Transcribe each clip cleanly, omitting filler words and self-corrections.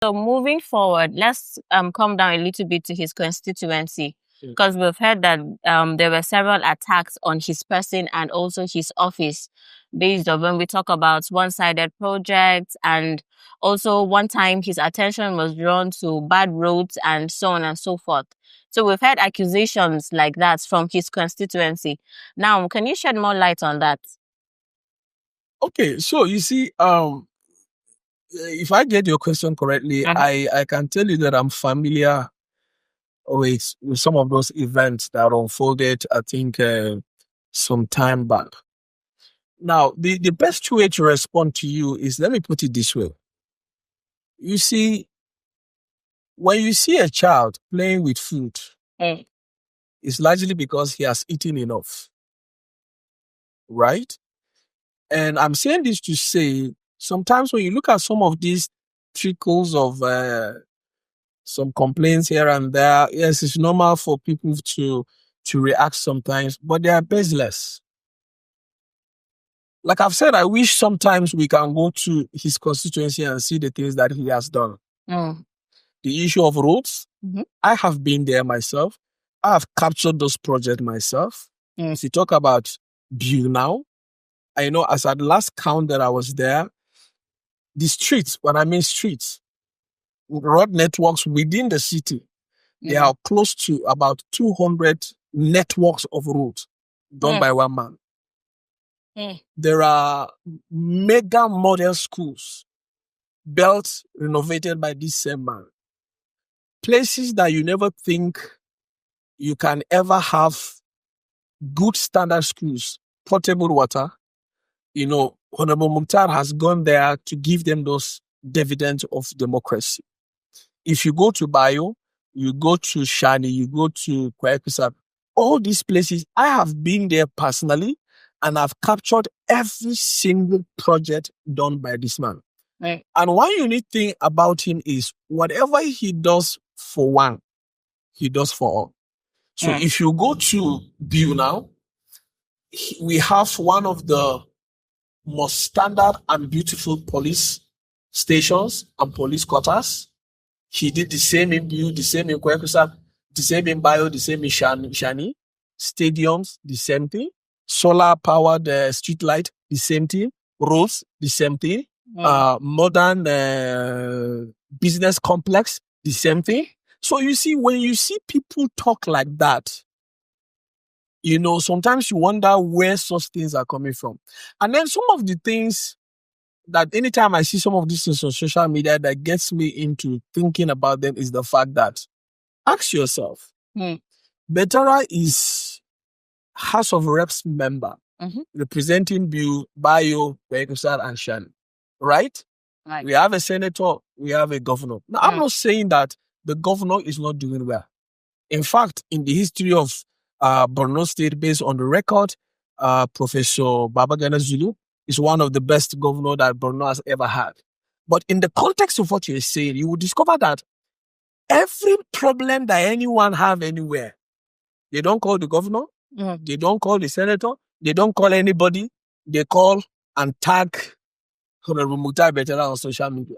So moving forward, let's come down a little bit to his constituency, because we've heard that there were several attacks on his person and also his office, based on when we talk about one-sided projects, and also one time his attention was drawn to bad roads and so on and so forth. So we've had accusations like that from his constituency. Now, can you shed more light on that? Okay, so you see, if I get your question correctly, I can tell you that I'm familiar with some of those events that unfolded, I think, some time back. Now, the best way to respond to you is, let me put it this way. You see, when you see a child playing with food, it's largely because he has eaten enough, right? And I'm saying this to say, sometimes when you look at some of these trickles of some complaints here and there, yes, it's normal for people to react sometimes, but they are baseless. Like I've said, I wish sometimes we can go to his constituency and see the things that he has done. The issue of roads, I have been there myself. I have captured those projects myself. If you talk about Bayo now, I know as at last count that I was there, the streets, when I mean streets, road networks within the city, they are close to about 200 networks of roads done by one man. There are mega model schools built, renovated by this same man. Places that you never think you can ever have good standard schools, potable water. You know, Honorable Muktar has gone there to give them those dividends of democracy. If you go to Bayo, you go to Shani, you go to Kwaya-Kusar, all these places, I have been there personally, and I've captured every single project done by this man. And one unique thing about him is whatever he does for one, he does for all. So if you go to Bayo now, we have one of the most standard and beautiful police stations and police quarters. He did the same in Bayo, the same in Kwaya-Kusar, the same in Bayo, the same in Shani. Stadiums, the same thing. Solar powered street light, the same thing. Roads, the same thing. Modern business complex, the same thing. So you see, when you see people talk like that, you know, sometimes you wonder where such things are coming from. And then some of the things that anytime I see some of these things on social media that gets me into thinking about them is the fact that, ask yourself, Betara is House of Reps member representing Bayo, Kwaya-Kusar, and Shani, right? We have a senator, we have a governor. Now, I'm not saying that the governor is not doing well. In fact, in the history of Borno State, based on the record, Professor Babagana Zulu is one of the best governors that Borno has ever had. But in the context of what you're saying, you will discover that every problem that anyone have anywhere, they don't call the governor, they don't call the senator, they don't call anybody, they call and tag Honorable Muktar Betara on social media.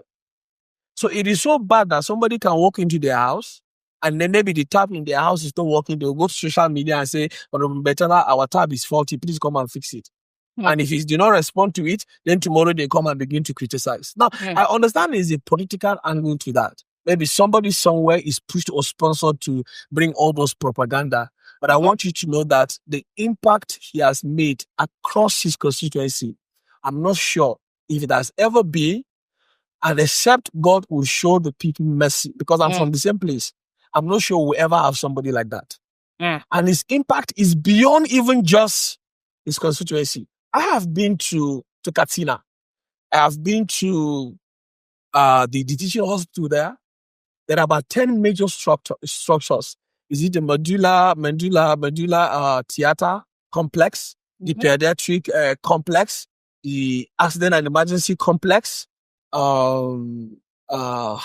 So it is so bad that somebody can walk into their house and then maybe the tap in their house is not working. They'll go to social media and say, Honorable Betara, our tap is faulty, please come and fix it. And if he do not respond to it, then tomorrow they come and begin to criticize. Now, I understand there's a political angle to that. Maybe somebody somewhere is pushed or sponsored to bring all those propaganda. But I want you to know that the impact he has made across his constituency, I'm not sure if it has ever been, and except God will show the people mercy, because I'm from the same place. I'm not sure we'll ever have somebody like that. And his impact is beyond even just his constituency. I have been to Katsina. I have been to the teaching hospital there. There are about 10 major structures. Is it the medulla theater complex, the pediatric complex, the accident and emergency complex, how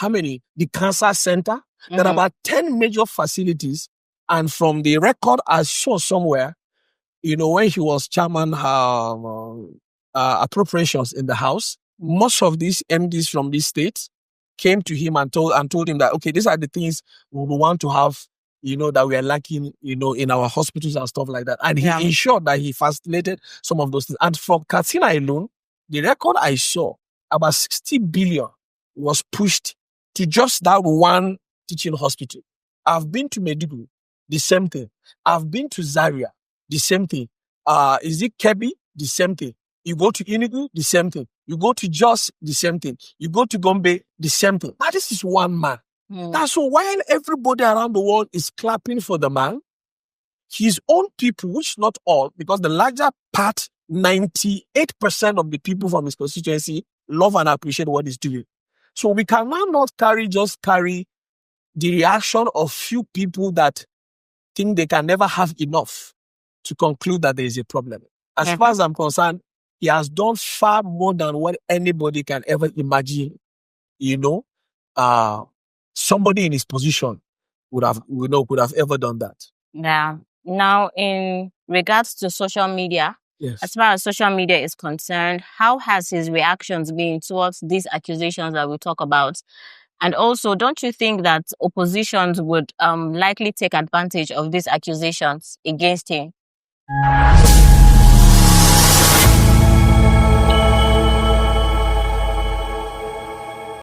many? The cancer center. There are about 10 major facilities. And from the record I saw somewhere, you know, when he was chairman appropriations in the house, most of these MDs from these states came to him and told him that, okay, these are the things we want to have, that we are lacking, in our hospitals and stuff like that. And he ensured that he facilitated some of those things. And for Katsina alone, the record I saw, about 60 billion was pushed to just that one teaching hospital. I've been to Maiduguri, the same thing. I've been to Zaria, the same thing. Is it Kebbi? The same thing. You go to Enugu, the same thing. You go to Jos, the same thing. You go to Gombe, the same thing. Now, this is one man. That's so while everybody around the world is clapping for the man, his own people, which not all, because the larger part, 98% of the people from his constituency love and appreciate what he's doing. So we cannot not just carry the reaction of few people that think they can never have enough to conclude that there is a problem. As far as I'm concerned, he has done far more than what anybody can ever imagine. Somebody in his position would have ever done that. Yeah. Now, in regards to social media, as far as social media is concerned, how has his reactions been towards these accusations that we talk about? And also, don't you think that oppositions would likely take advantage of these accusations against him?